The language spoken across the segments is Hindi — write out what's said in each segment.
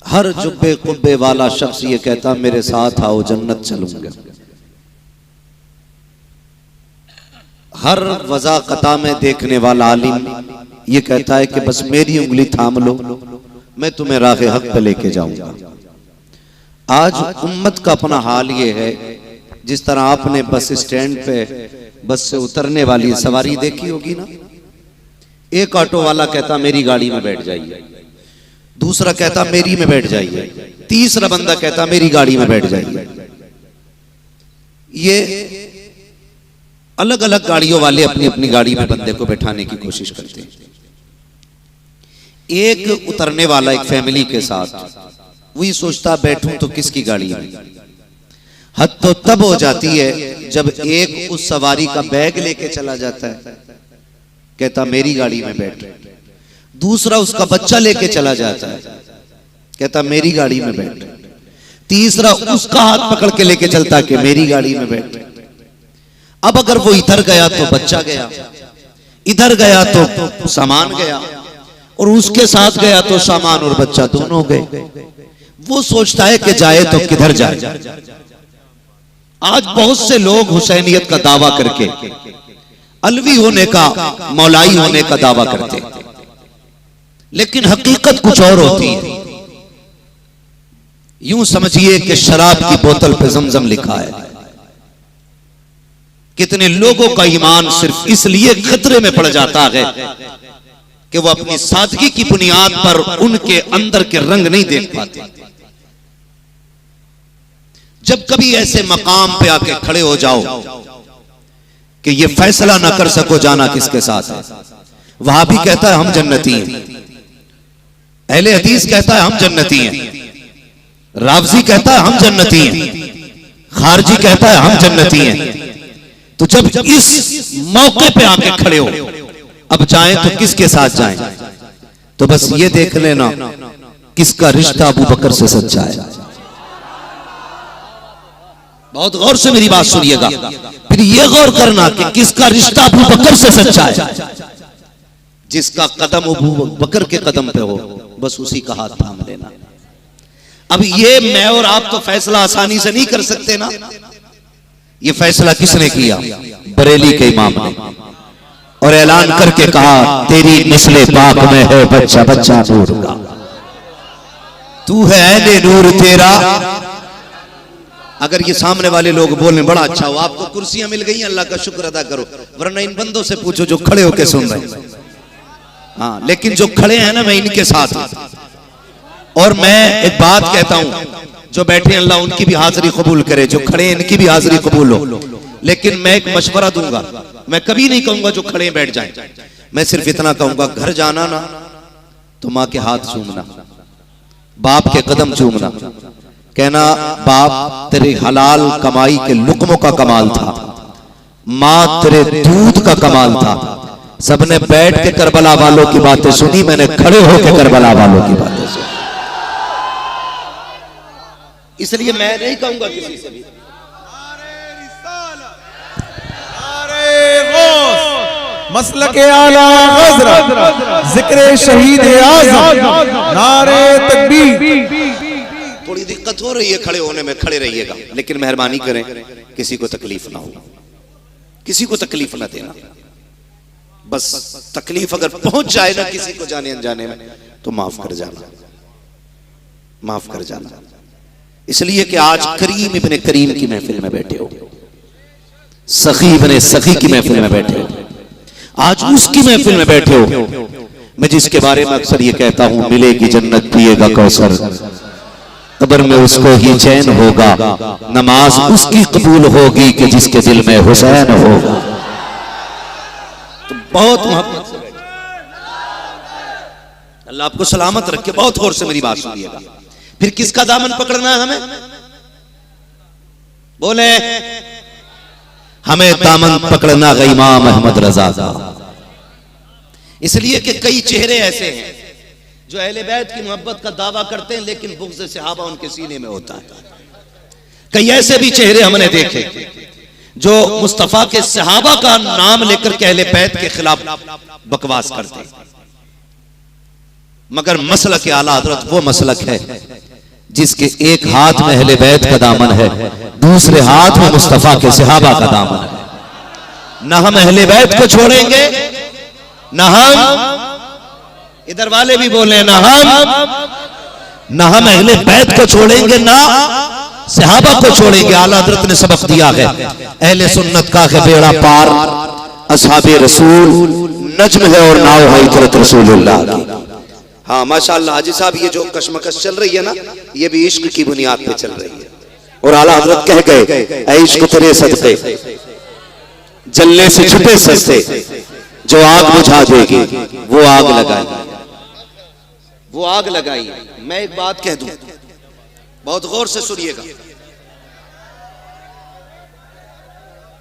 हर जुब्बे कुब्बे वाला शख्स ये कहता मेरे साथ आओ जन्नत चलूंगा। हर वज़ा कता में देखने वाला आलिम ये कहता है कि बस मेरी उंगली थाम लो, मैं तुम्हें राह हक पे लेके जाऊंगा। आज उम्मत का अपना हाल ये है, जिस तरह आपने बस स्टैंड पे बस से उतरने वाली सवारी देखी होगी ना, एक ऑटो वाला कहता मेरी गाड़ी में बैठ जाइए, दूसरा कहता मेरी में बैठ जाइए, तीसरा बंदा कहता मेरी गाड़ी में बैठ जाइए। ये अलग अलग गाड़ियों वाले अपनी अपनी गाड़ी में बंदे को बैठाने की कोशिश करते हैं। एक उतरने वाला एक फैमिली के साथ वही सोचता बैठूं तो किसकी गाड़ी में। हद तो तब हो जाती है जब एक उस सवारी का बैग लेके चला जाता है, कहता मेरी गाड़ी में बैठ, दूसरा उसका बच्चा लेके चला जाता है, कहता मेरी गाड़ी में बैठ, तीसरा उसका हाथ पकड़ के लेके चलता कि मेरी गाड़ी में बैठ। अब अगर वो इधर गया तो बच्चा गया, इधर गया तो सामान गया, और उसके साथ गया तो सामान और बच्चा दोनों गए। वो सोचता है कि जाए तो किधर जाए। आज बहुत से लोग हुसैनियत का दावा करके अलवी होने का, मौलाई होने का दावा करते हैं, लेकिन हकीकत कुछ और होती है। यूं समझिए कि शराब की बोतल पे जमजम लिखा है। कितने लोगों का ईमान सिर्फ इसलिए खतरे में पड़ जाता है कि वो अपनी सादगी की बुनियाद पर उनके अंदर के रंग नहीं देख पाते। जब कभी ऐसे मकाम पे आके खड़े हो जाओ कि ये फैसला ना कर सको जाना किसके साथ है, वहां भी कहता है हम जन्नती हैं, अहले हदीस कहता है हम जन्नती हैं, रावजी कहता है हम जन्नती हैं, खारजी कहता है हम जन्नती हैं। तो जब इस मौके पे आके खड़े हो, अब जाएं तो किसके साथ जाएं, तो बस ये देख लेना किसका रिश्ता अबू बकर से सच्चा है। बहुत गौर से मेरी बात सुनिएगा, फिर ये गौर करना कि किसका रिश्ता अबू बकर से सच्चा है। जिसका कदम अबू बकर के कदम पे हो, बस उसी का हाथ थाम लेना। अब ये मैं और आप तो फैसला आसानी से नहीं कर सकते ना। ये फैसला किसने किया? बरेली के इमाम ने, और ऐलान करके कहा तेरी निस्ले पाक में है बच्चा बच्चा नूर का, तू है ऐने नूर तेरा। अगर ये सामने वाले लोग बोलने बड़ा अच्छा हो, आपको कुर्सियां मिल गई, अल्लाह का शुक्र अदा करो, वरना इन बंदों से पूछो जो खड़े होके सुन रहे हैं। हाँ, लेकिन जो खड़े हैं ना, मैं इनके साथ हूं। और मैं एक बात कहता हूं, जो बैठे अल्लाह उनकी भी हाजिरी कबूल करे, जो खड़े इनकी भी हाजिरी कबूल हो। लेकिन मैं एक मशवरा दूंगा, मैं कभी नहीं कहूंगा जो खड़े बैठ जाएं, मैं सिर्फ इतना कहूंगा घर जाना ना तो माँ के हाथ चूमना, बाप के कदम चूमना, कहना बाप तेरे हलाल कमाई के लुक्मों का कमाल था, माँ तेरे दूध का कमाल था। सबने बैठ के करबला वालों की बातें सुनी, मैंने खड़े होकर करबला वालों की बातें सुनी। इसलिए मैं नहीं कहूंगा किसी से भी मसलके आला हज़रत ज़िक्र शहीद आज़म नारे तकबीर। थोड़ी दिक्कत हो रही है खड़े होने में, खड़े रहिएगा, लेकिन मेहरबानी करें किसी को तकलीफ ना हो, किसी को तकलीफ ना देना। बस तकलीफ अगर पहुंच जाए ना किसी को जाने अनजाने में, तो माफ कर जाना, माफ कर जाना। इसलिए कि आज करीम इब्ने करीम की महफिल में बैठे हो, सखी इब्ने सखी की महफिल में बैठे हो, आज उसकी महफिल में बैठे हो। मैं जिसके बारे में अक्सर ये कहता हूं, मिलेगी जन्नत पिएगा कौसर, कब्र में उसको ही चैन होगा, नमाज उसकी कबूल होगी कि जिसके दिल में हुसैन होगा। तो बहुत मोहब्बत से बैठे, अल्लाह आपको सलामत रखे। बहुत गौर से मेरी बात सुनिएगा। फिर किसका दामन पकड़ना है हमें? बोले हमें दामन पकड़ना है इमाम अहमद रजा का। इसलिए कि कई चेहरे ऐसे हैं जो अहले बैत की मोहब्बत का दावा करते हैं, लेकिन बुग़्ज़ सहाबा उनके सीने में होता है। कई ऐसे भी चेहरे हमने देखे जो मुस्तफा के सहाबा का नाम लेकर के अहले बैत के खिलाफ बकवास करते हैं, मगर मसलक आला हज़रत वो मसलक है जिसके एक हाथ में अहले बैत का दामन है, दूसरे हाथ में मुस्तफा के सहाबा का दामन है। न हम अहले बैत को छोड़ेंगे, न हम, इधर वाले भी बोले, न हम अहले बैत को छोड़ेंगे, ना सहाबा को छोड़ेंगे। आला हज़रत ने सबक दिया है, अहले सुन्नत का है बेड़ा पार, असहाबे रसूल नज्म है और नाव है इतरत रसूलुल्लाह की। हाँ माशाअल्लाह हाजी साहब, ये जो कशमकश चल रही है ना, ये भी इश्क की बुनियाद पे चल रही है। और आला हज़रत कह गए, ऐ इश्क तेरे सदके जलने से छुटे सस्ते, जो आग बुझा देगी वो आग लगाई, वो आग लगाई। मैं एक बात कह दूं, बहुत गौर से सुनिएगा।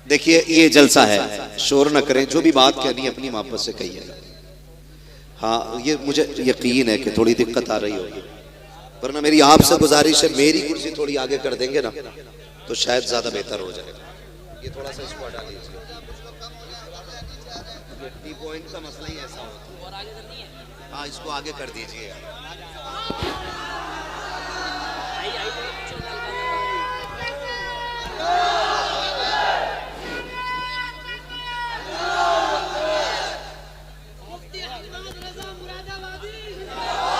देखिए ये जलसा है, शोर न करें, जो भी बात कहनी है अपनी मोहब्बत से कहिएगा। हाँ ये मुझे यकीन है कि थोड़ी दिक्कत आ रही होगी, वरना मेरी आपसे गुजारिश है, मेरी कुर्सी थोड़ी आगे कर देंगे ना तो शायद ज्यादा बेहतर हो जाएगा। ये थोड़ा सा इसको हटा लीजिए, टी पॉइंट का मसला ही ऐसा होता है। हाँ इसको आगे कर दीजिए।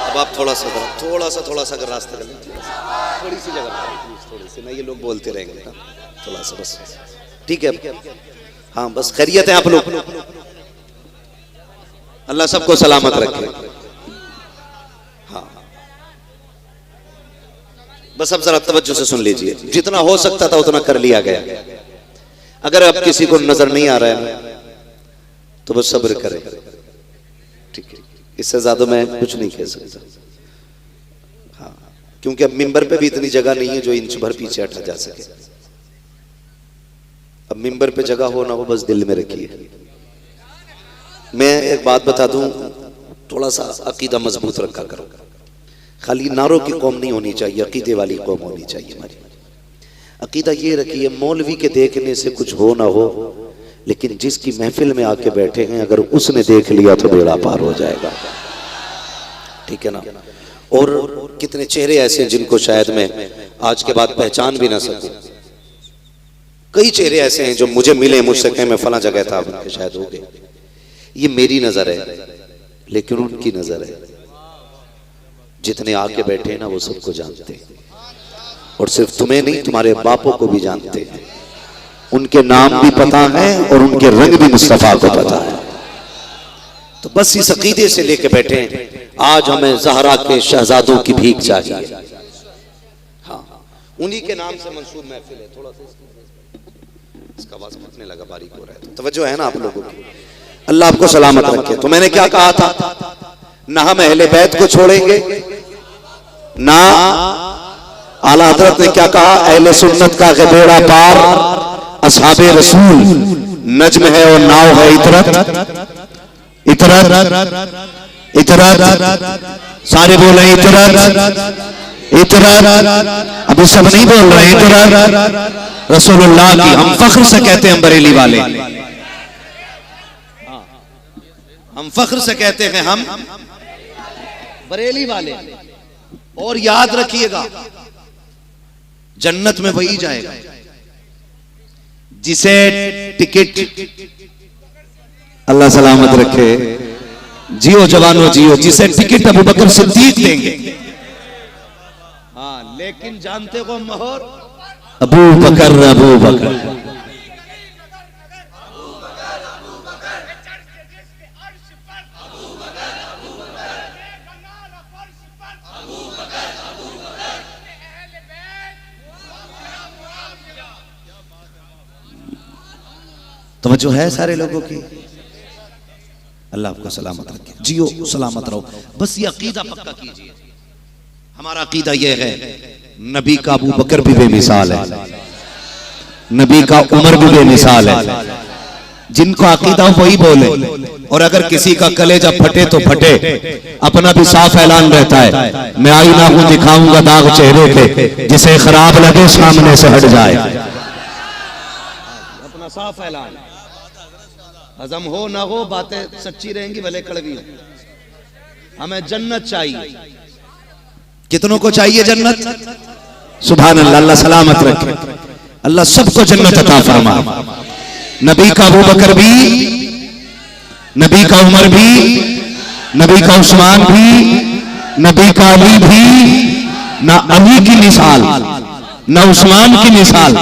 अब आप थोड़ा सा अगर रास्ता कर लें, थोड़ी सी जगह, थोड़ी सी ना, ये लोग बोलते रहेंगे ना, थोड़ा सा बस, ठीक है। हाँ बस खैरियत है आप लोग, अल्लाह सबको सलामत रखे। हाँ बस अब जरा तवज्जो से सुन लीजिए, जितना हो सकता था उतना कर लिया गया। अगर अब किसी को नजर नहीं आ रहा है तो बस सब्र करें, ठीक है, इससे ज्यादा मैं कुछ नहीं कह सकता। हाँ क्योंकि अब मिंबर पे भी इतनी जगह नहीं है जो इंच भर पीछे हटा जा सके। अब मिंबर पे जगह हो ना हो, बस दिल में रखिए। मैं एक बात बता दूं, थोड़ा सा अकीदा मजबूत रखा करो। खाली नारों की कौम नहीं होनी चाहिए, अकीदे वाली कौम होनी चाहिए हमारी। अकीदा ये रखिए, मौलवी के देखने से कुछ हो ना हो, लेकिन जिसकी महफिल में आके बैठे हैं अगर उसने देख लिया तो बेड़ा पार हो जाएगा, ठीक है ना। और कितने चेहरे ऐसे हैं जिनको शायद मैं आज के बाद पहचान भी ना सकूं। कई चेहरे ऐसे हैं जो मुझे मिले, मुझसे कहें मैं फला जगह था, उनके शायद हो गए। ये मेरी नजर है, लेकिन उनकी नजर है। जितने आके बैठे हैं ना वो सबको जानते हैं, और सिर्फ तुम्हें नहीं तुम्हारे बापों को भी जानते हैं। उनके नाम भी पता है और उनके रंग भी मुस्तफा को पता है। तो बस इस अकीदे से लेके बैठे हैं, आज हमें ज़हरा के शहजादों की भीख चाहिए। हाँ उन्हीं के नाम से मंसूब महफिल है। थोड़ा सा इसका आवाज फटने लगा, बारीक हो रहा है, तो तवज्जो है ना आप लोगों की। अल्लाह आपको सलामत रखे। तो मैंने क्या कहा था, ना हम अहले बैत को छोड़ेंगे, ना आला हज़रत ने क्या कहा, अहले सुन्नत का बेड़ा पार, असहाबे रसूल नज्म है और नाव है इतरत इतरत इतरत। सारे बोल रहे इतरत इतरत, अभी सब नहीं बोल रहे इतरत रसूलुल्लाह की। हम फख्र से कहते हैं बरेली वाले, हम फख्र से कहते हैं हम बरेली वाले। और याद रखिएगा जन्नत में वही जाएगा जिसे टिकट, अल्लाह सलामत रखे, जियो जवानों जियो, जिसे टिकट अबू बकर सिद्दीक देंगे। हाँ लेकिन जानते हो मोहर अबू बकर, अबू बकर तो जो है सारे लोगों की। अल्लाह आपको सलामत रखे, जियो सलामत रहो। बस ये अकीदा पक्का कीजिए। हमारा अकीदा ये है, नबी का अबू बकर भी बेमिसाल है, नबी का उमर भी बेमिसाल है। जिनको अकीदा वही बोले, और अगर किसी का कलेजा फटे तो फटे, अपना भी साफ ऐलान रहता है, मैं आईना हूं दिखाऊंगा दाग चेहरे पे, जिसे खराब लगे सामने से हट जाए। अपना साफ ऐलान, हजम हो ना हो, बातें सच्ची रहेंगी भले कड़वी हो। हमें जन्नत चाहिए, कितनों को चाहिए जन्नत? सुभान अल्लाह, अल्लाह सलामत रखे, अल्लाह सबको जन्नत अता फरमाए। नबी का अबू बकर भी, नबी का उमर भी, नबी का उस्मान भी, नबी का अली भी, ना अली की मिसाल, ना उस्मान की मिसाल,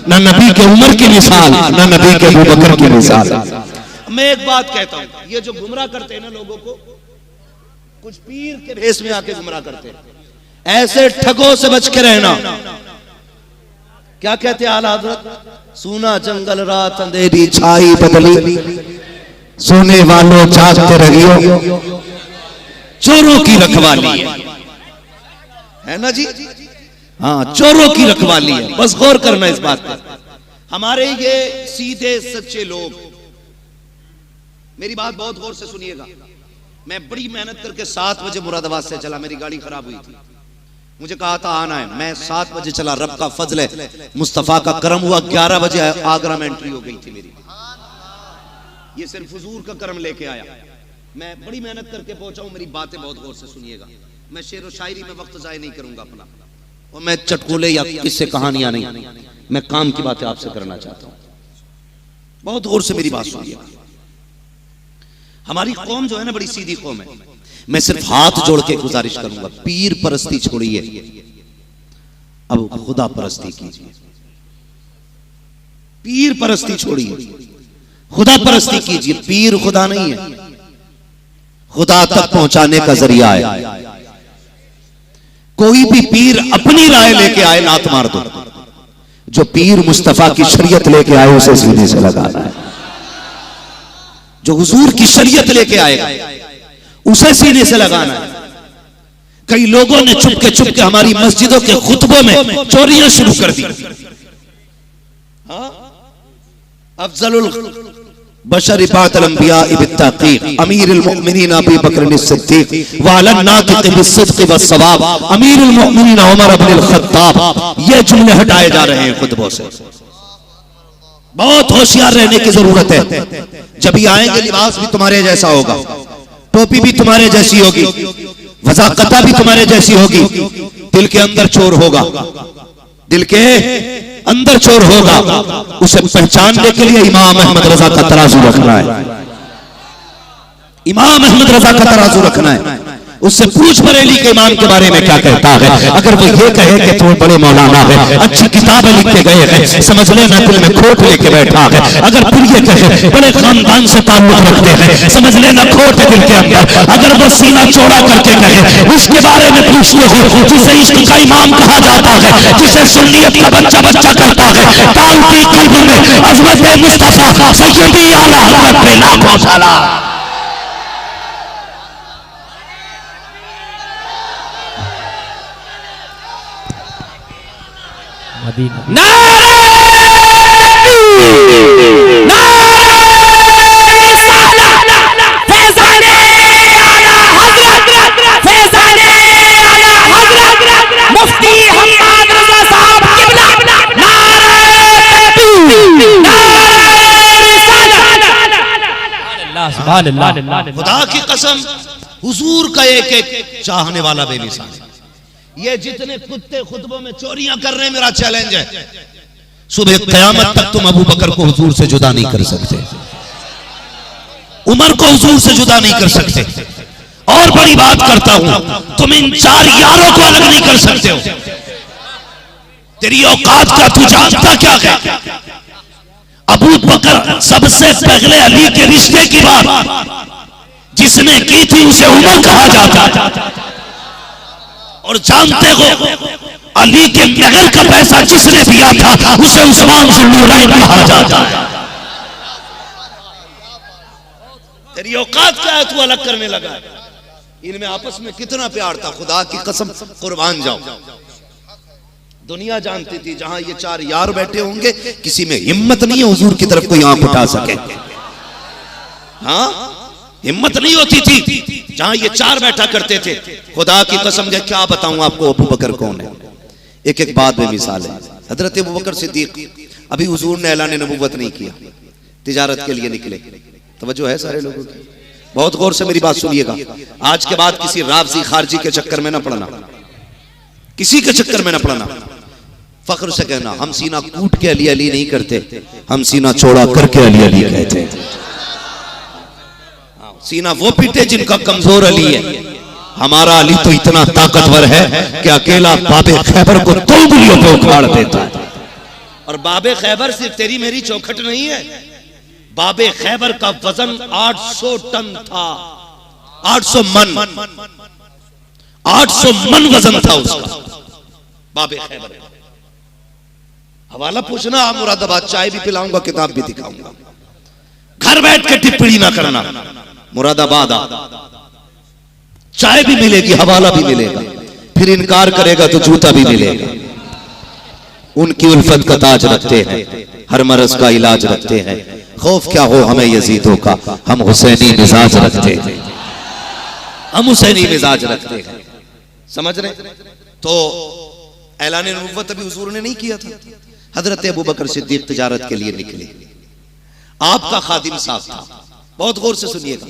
ना नबी के उमर की मिसाल, ना नबी के अबू बकर की मिसाल। मैं एक बात कहता हूं, ये जो गुमराह करते हैं ना लोगों को, कुछ पीर के भेष में आके गुमराह करते हैं, ऐसे ठगों से बच के रहना। क्या कहते हैं आला हज़रत? सूना जंगल रात अंधेरी छाई बदली, सोने वालों जागते रहियो, चोरों की रखवाली है ना जी? हाँ, चोरों की रखवाली है। बस गौर करना इस बात पर। हमारे ये सीधे सच्चे लोग, मेरी बात बहुत गौर से सुनिएगा। मैं बड़ी मेहनत करके 7 बजे मुरादाबाद से चला, मेरी गाड़ी खराब हुई थी, मुझे कहा था आना है, मैं 7 बजे चला। रब का फजल है, मुस्तफा का करम हुआ, 11 बजे आगरा में एंट्री हो गई थी मेरी। ये सिर्फ हुजूर का करम लेके आया। मैं बड़ी मेहनत करके पहुंचा हूं, मेरी बातें बहुत गौर से सुनिएगा। मैं शेर व शायरी में वक्त जाया नहीं करूंगा अपना, और मैं चटकुले या किससे कहानियां नहीं, मैं काम की बातें आपसे करना चाहता हूं। बहुत गौर से मेरी बात सुनिएगा। हमारी कौम जो है ना, बड़ी सीधी कौम है। मैं सिर्फ हाथ जोड़ के गुजारिश करूंगा, पीर परस्ती छोड़िए, अब खुदा परस्ती कीजिए। पीर परस्ती छोड़िए, खुदा परस्ती कीजिए। पीर खुदा नहीं है, खुदा तक पहुंचाने का जरिया है। कोई भी पीर अपनी राय लेके आए, नात मार दो। जो पीर मुस्तफा की शरीयत लेके आए, उसे सीने से लगाना है। जो हुजूर की शरीयत लेके आएगा, उसे सीने से लगाना है। कई लोगों ने चुपके हमारी मस्जिदों के खुतबों में चोरियां शुरू कर दी। अफजलुल बशर बातल अंबिया बित्तकीक अमीरुल मुमिनीन अबू बकर सिद्दीक व अलन नातिक बिस्सिद्क़ वस्सवाब अमीरुल मुमिनीन उमर इब्नुल खत्ताब। ये जुमले हटाए जा रहे हैं खुतबों से। बहुत होशियार रहने की जरूरत है। जब ये आएंगे, लिबास भी तुम्हारे जैसा होगा, टोपी भी तुम्हारे जैसी होगी, वज़ाकता भी तुम्हारे जैसी होगी। दिल के अंदर चोर होगा, दिल के अंदर चोर होगा, उसे पहचानने के लिए इमाम अहमद रजा का तराजू रखना है। इमाम अहमद रजा का तराजू रखना है। उससे पूछ बरेली के इमाम के बारे में क्या कहता है। अगर वो ये कहे कि तुम बड़े मौलाना है, अच्छी किताबें लिख के गए हैं, समझ लेना दिल में खोट लेके बैठा है। अगर फिर ये कहे बड़े खानदान से ताल्लुक रखते हैं, समझ लेना खोट है दिल के अंदर। अगर वो सीना चौड़ा करके कहे, उसके बारे में पूछते हो जिसे इश्क का इमाम कहा जाता है, जिसे सुन्नियत का बच्चा करता है, तालती कल्ब में अज़मत मुस्तफा सय्यदी आला हज़रत पे लाखों सलाम। खुदा की कसम, हुजूर का एक एक चाहने वाला बेमिसाल है। ये जितने कुत्ते खुतबों में चोरियां कर रहे हैं, मेरा चैलेंज है, सुबह क़यामत तक तुम अबू बकर को हुजूर से जुदा नहीं कर सकते, उमर को हुजूर से जुदा नहीं कर सकते। और बड़ी बात करता हूं, तुम इन 4 यारों को अलग नहीं कर सकते हो। तेरी औकात का तू जानता क्या है? अबू बकर सबसे पहले अली के रिश्ते की बात जिसने की थी, उसे उमर कहा जाता। और जानते हो, अली के महल का पैसा जिसने दिया था, उसे उस्मान ज़ुन्नुरैन कहा जाता। तेरी औकात क्या है, तू अलग करने लगा है? इनमें आपस में कितना प्यार था, खुदा की कसम कुर्बान जाओ। दुनिया जानती थी जहां ये 4 यार बैठे होंगे, किसी में हिम्मत नहीं है हुजूर की तरफ कोई आंख उठा सके। हाँ, हिम्मत नहीं होती थी जहां ये 4 बैठा करते थे। खुदा की कसम, क्या बताऊं आपको अबू बकर कौन है। एक एक बात में मिसाल है। हजरत अबू बकर सिद्दीक, अभी हुजूर ने ऐलान नबूवत नहीं किया, तिजारत के लिए निकले। तवज्जो है सारे लोगों की? बहुत गौर से मेरी बात सुनिएगा। आज के बाद किसी राफ़ज़ी खारजी के चक्कर में ना पड़ना। किसी के चक्कर में न पड़ना। फख्र से कहना हम सीना कूट के अली अली नहीं करते, हम सीना चौड़ा करके अली अली कहते हैं। सीना वो पीटे जिनका कमजोर अली है। हमारा अली तो इतना ताकतवर है कि अकेला बाबे खैबर को दो गुलियों पे उखाड़ देता है। और बाबे खैबर सिर्फ तेरी मेरी चौखट नहीं है, बाबे खैबर का वजन 800 टन था। 800 मन, 800 मन वजन था उसका बाबे खैबर का। हवाला पूछना, आप मुरादाबाद चाय भी पिलाऊंगा, किताब भी दिखाऊंगा। घर बैठ के टिप्पणी ना करना। मुरादाबाद चाय भी मिलेगी, हवाला भी मिलेगा, फिर इनकार करेगा तो जूता भी मिलेगा। उनकी उल्फत का ताज रखते हैं, हर मरज का इलाज रखते हैं। खौफ क्या हो हमें यजीदों का, हम हुसैनी मिजाज रखते हैं, हम हुसैनी मिजाज रखते हैं। समझ रहे? तो ऐलान नबुव्वत अभी हुजूर ने नहीं किया था। हजरत अबू बकर सिद्दीक तिजारत के लिए निकले। आपका खादिम साथ था, बहुत गौर से सुनिएगा।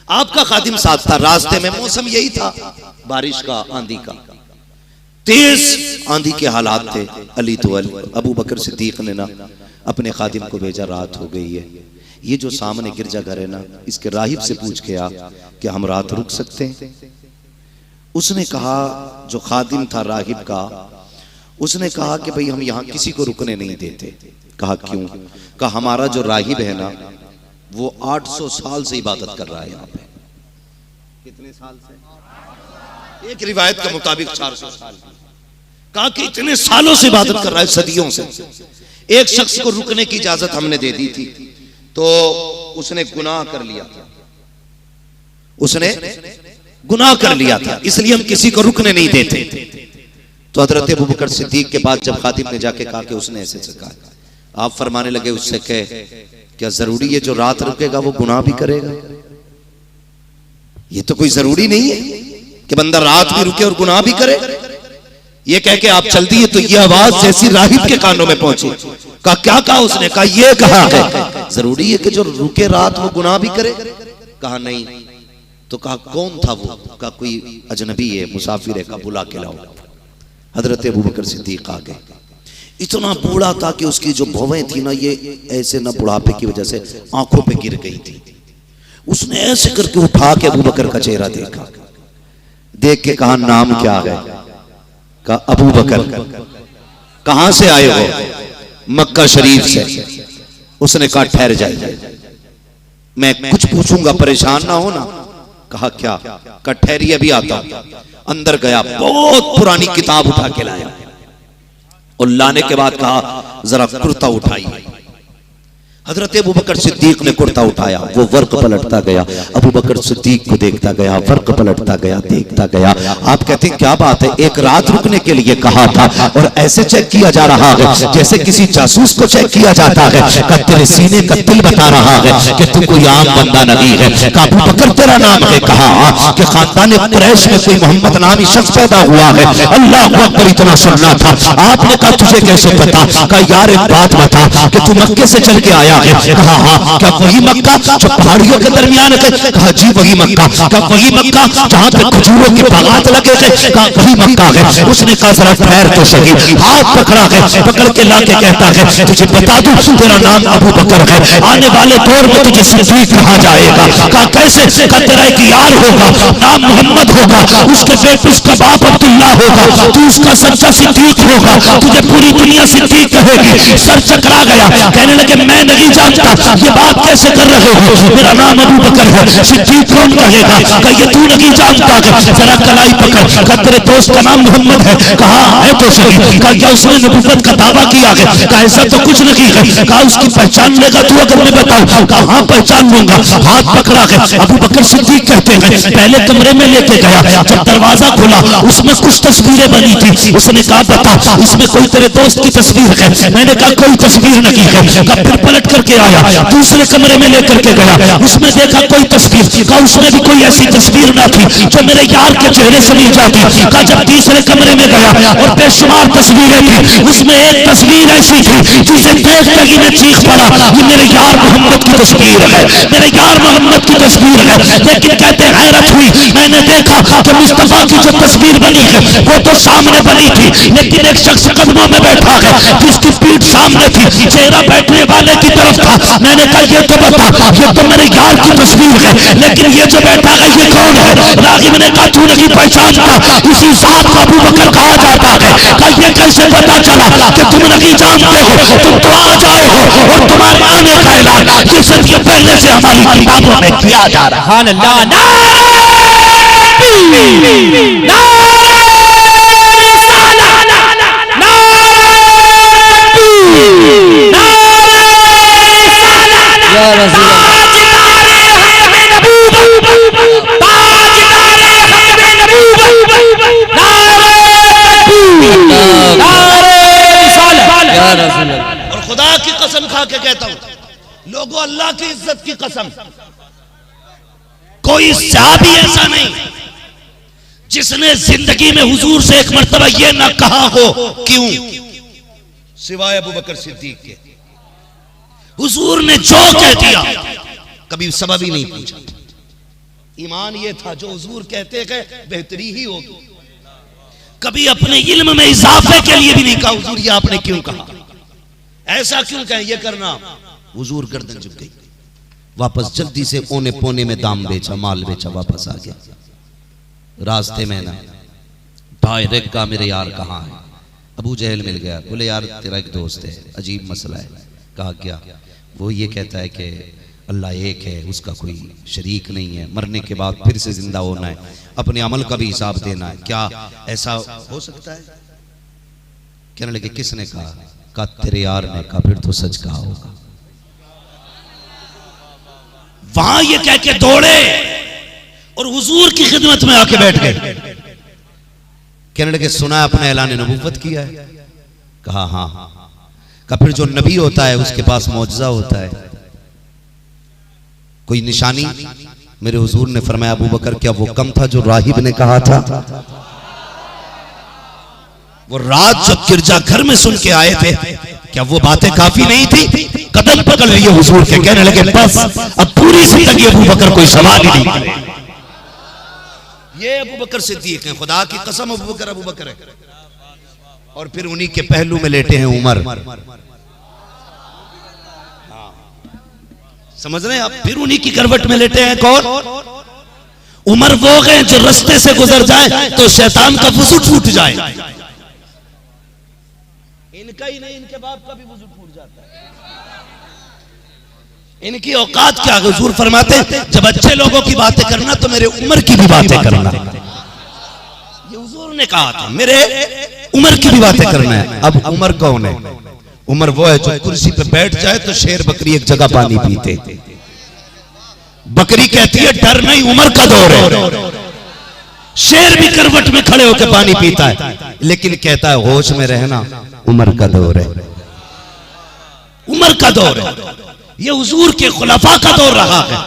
आपका खादिम साथ था। रास्ते में मौसम यही था, बारिश का, आंधी का, तेज आंधी के हालात थे। अली तो अबू बकर सिद्दीक ने ना अपने खादिम को भेजा, रात हो गई है, ये जो सामने गिरजाघर है ना, इसके राहिब से पूछ के आ कि हम रात रुक सकते हैं। उसने कहा, जो खादिम था राहिब का, उसने कहा कि भाई हम यहाँ किसी को रुकने नहीं देते। कहा क्यों? कहा हमारा जो राहिब है ना वो 800 साल से इबादत कर रहा है यहाँ पे। कितने साल से? एक रिवायत के मुताबिक 400 साल। कहा कि इतने सालों से इबादत कर रहा है, सदियों से। एक शख्स को रुकने की इजाजत हमने दे दी थी तो उसने गुनाह कर लिया था, उसने गुनाह कर लिया था, इसलिए हम किसी को रुकने नहीं देते। तो हजरत अबू बकर सिद्दीक के बाद जब खादिम ने जाके कहा कि उसने ऐसे से कहा, आप फरमाने लगे उससे कहे क्या जरूरी है जो रात रुकेगा वो गुनाह भी करेगा? ये तो कोई जरूरी नहीं है कि बंदा रात भी रुके और गुनाह भी करे। ये कह के आप चल दिए तो ये आवाज जैसी राहिब के कानों में पहुंची। कहा क्या कहा उसने? कहा ये कहा है जरूरी है कि जो रुके रात वो गुनाह भी करे। कहा नहीं। तो कहा कौन था वो? कहा कोई अजनबी है, मुसाफिर है, का बुला के लाओ। हजरत अबू बकर सिद्दीक आ गए। इतना बूढ़ा था कि उसकी जो भौवें थी ना, ये ऐसे ना बुढ़ापे की वजह से आंखों पे गिर गई थी। उसने ऐसे करके उठा के अबू बकर का चेहरा देखा, देख के कहा नाम क्या है? कहा अबू बकर। कहां से आए हो? मक्का शरीफ से। उसने कहा ठहर जाइए, मैं कुछ पूछूंगा, परेशान ना हो ना। कहा क्या? कहा ठहरिए अभी आता हूं। अंदर गया, बहुत पुरानी किताब उठा के लाया और लाने के बाद कहा जरा कुर्ता उठाइए। हजरत अबू बकर सिद्दीक ने कुर्ता उठाया, वो वर्क पलटता गया, अबू बकर सिद्दीक को देखता गया, वर्क पलटता गया, देखता गया। आप कहते हैं क्या बात है, एक रात रुकने के लिए कहा था और ऐसे चेक किया जा रहा है जैसे किसी जासूस को चेक किया जाता है। का तेरे सीने का दिल बता रहा है कि तू कोई आम बंदा नहीं है। का अबू बकर तेरा नाम है? कहा कि खानदान कुरैश में कोई मोहम्मद नामी शख्स पैदा हुआ है। अल्लाह अकबर इतना सुनना था। आपने कहा तुझे कैसे पता? कहा यार एक बात बता कि तू मक्के से चल के आया है। कहा हाँ। क्या वही मक्का जो पहाड़ियों के दरमियान है? कहा जी वही मक्का। क्या वही मक्का जहाँ पे खजूरों के बागात लगे थे? कहा वही मक्का है। उसने कहा जरा ठहर तो सही। हाथ पकड़ा है, पकड़ के लाके कहता है तुझे बता दूं तेरा नाम अबू बकर है, आने वाले दौर में तुझे सिद्दीक कहा जाएगा। कहा कैसे? कहा तेरा एक यार होगा, नाम मोहम्मद होगा, उसके बेटे उसका बाप अब्दुल्ला होगा, तू उसका सच्चा सिद्दीक होगा, तुझे पूरी दुनिया सिद्दीक कहेगी। सर चकरा गया, कहने लगे मैं नहीं जानता, ये बात कैसे कर रहे हो? मेरा नाम अबू बकर है, सिद्दीक कौन कहेगा? कहा ये तू नहीं जानता है, जरा कलाई पकड़। कहा तेरे दोस्त का नाम मोहम्मद है। कहा है तो सही। कहा क्या उसने नबुव्वत का दावा किया है? कहा ऐसा तो कुछ नहीं है। कहा उसकी पहचान लेगा तू अगर मैं बताऊं? कहा हाँ पहचान लूंगा। हाथ पकड़ा है, अबू बकर सिद्दीक कहते हैं पहले कमरे में लेके गया, जब दरवाजा खोला उसमें कुछ तस्वीरें बनी थी। उसने कहा बता इसमें कोई तेरे दोस्त की तस्वीर है? मैंने कहा कोई तस्वीर नहीं है। फिर पलट करके आया, दूसरे कमरे में लेकर के गया, उसमें देखा कोई तस्वीर, कहा उसमें भी कोई ऐसी तस्वीर ना थी जो मेरे यार के चेहरे से मिल जाती। कहा जब तीसरे कमरे में गया और बेशुमार तस्वीरें थी, उसमें एक तस्वीर ऐसी थी जिसे देख कर ही मैं चीख पड़ा, ये मेरे यार मोहम्मद की तस्वीर है, मेरे यार मोहम्मद की तस्वीर है। लेकिन कहते हैरत हुई, मैंने देखा कि मुस्तफा की जो तस्वीर बनी है वो तो सामने बनी थी, लेकिन एक शख्स कदमों में बैठा है जिसकी पीठ सामने थी, चेहरा बैठने वाले की तरफ था। मैंने कहा ये तो बता, ये तो मेरे यार की तस्वीर है, लेकिन ये जो बैठा है ये कौन है? रागिब ने कहा तू नहीं पहचानता, इसी साथ को अबू बकर कहा जाता है। कहा ये कैसे पता चला कि तुम नहीं जानते हो, तुम तो आ जाए हो और तुम्हारे आने का ऐलान ये सदियों पहले से हमारी किताबों में किया जा रहा है। और खुदा की कसम खा के कहता हूं लोगों, अल्लाह की इज्जत की कसम, कोई सहाबी ऐसा नहीं जिसने जिंदगी में हुजूर से एक मर्तबा ये ना कहा हो, क्यों, सिवाय अबू बकर सिद्दीक के। हुजूर ने जो कह दिया कभी सबब ही नहीं पूछा। ईमान ये था जो हुजूर कहते गए बेहतरी ही होगी, कभी अपने इल्म में इजाफे के लिए भी नहीं कहा हुजूर ये आपने क्यों कहा, ऐसा क्यों कहें ये करना। हुजूर गर्दन झुक गई, वापस जल्दी से ओने पोने में दाम बेचा, माल बेचा, वापस आ गया। रास्ते में ना डायरेक्ट का मेरे यार कहाँ है? अबू जहल मिल गया, बोले यार तेरा एक दोस्त है, अजीब मसला है। कहा क्या? वो ये कहता है कि अल्लाह एक है, उसका कोई शरीक नहीं है, मरने के बाद फिर से जिंदा होना है, अपने अमल का भी हिसाब देना है, क्या ऐसा हो सकता है? कहने लगे किसने कहा? कहा तेरे यार ने कहा, फिर तो सच कहा होगा। वहां ये कह के दौड़े और हुजूर की खिदमत में आके बैठ गए। कहने लगे सुना अपने ऐलान नबूवत किया है? कहा हाँ। कहा फिर जो नबी होता है उसके पास मौजज़ा होता है, कोई निशानी? मेरे हुजूर ने फरमाया अबू बकर क्या वो कम था जो राहिब ने कहा था? वो रात जब गिरजा घर में सुन के आए थे, क्या वो बातें काफी नहीं थी? कदम पकड़ लिए हुजूर के, कहने लगे बस अब पूरी जिंदगी अबू बकर कोई सवाल ही नहीं। ये अबू बकर सिद्दीक हैं, खुदा की कसम अबू बकर है। और फिर उन्हीं के पहलू में लेटे हैं उमर। समझ रहे हैं आप? फिर उन्हीं की करवट में लेटे हैं कौन? उमर वो गए जो रास्ते से गुजर जाए तो शैतान का वुजू टूट जाए। इनका ही नहीं, इनके बाप का भी वुजू टूट जाता है। इनकी औकात क्या? हुजूर फरमाते जब अच्छे लोगों की बातें करना तो मेरे उमर की भी बातें करना। ये हुजूर ने कहा था, मेरे उमर की भी बातें करना है। अब उमर कौन है? उमर वो है जो कुर्सी पे बैठ जाए तो शेर बकरी एक जगह पानी पीते। बकरी कहती है डर नहीं, उमर का दौर है। शेर भी करवट में खड़े होकर पानी पीता है, लेकिन कहता है होश में रहना, उमर का दौर है। उमर का दौर है। ये हुजूर के खुलाफा का दौर रहा है